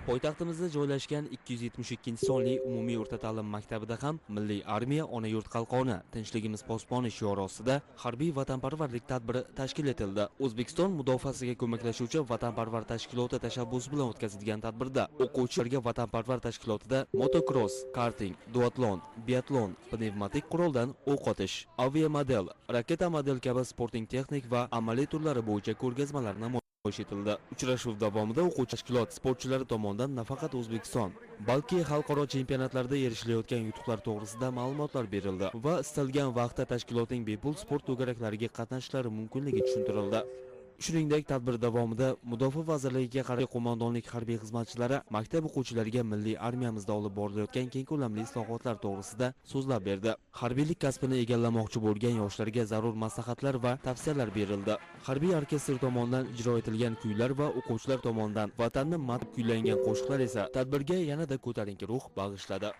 Poytaxtimizda joylashgan 272 sonli umumiy o'rta ta'lim maktabida ham Milliy armiya ona yurt qalqoni tinchligimiz posboni shiori ostida harbiy vatanparvarlik tadbiri tashkil etildi. O'zbekiston mudofaasiga ko'maklashuvchi vatanparvar tashkiloti tashabbusi bilan o'tkazilgan tadbirda o'quvchilarga vatanparvar tashkilotida motokross, karting, duatlon, biatlon, pnevmatik quroldan o'q otish, aviamodel, raketa model kabi sporting texnik va amaliy turlari bo'yicha ko'rgazmalar namoyish etildi. Uchrashuv davomida o'quvchi tashkilot sportchilari tomonidan nafaqat O'zbekiston, balki xalqaro chempionatlarda erishilayotgan yutuqlar to'g'risida ma'lumotlar berildi va istalgan vaqtda tashkilotning bepul sport to'garaklariga qatnashishlari mumkinligi tushuntirildi. Shuningdek, tadbir davomida Mudofaa vazirligiga qarshi qo'mondonlik harbiy xizmatchilari maktab o'quvchilariga milliy armiyamizda olib borilayotgan keng ko'lamli islohotlar to'g'risida so'zlab berdi. Harbiylik kasbini egallamoqchi bo'lgan yoshlarga zarur maslahatlar va tavsiyalar berildi. Harbiy orkestr tomonidan ijro etilgan kuylar va o'quvchilar tomonidan vatanni madh kuylangan qo'shiqlar esa tadbirga yanada ko'tarinki ruh bag'ishladi.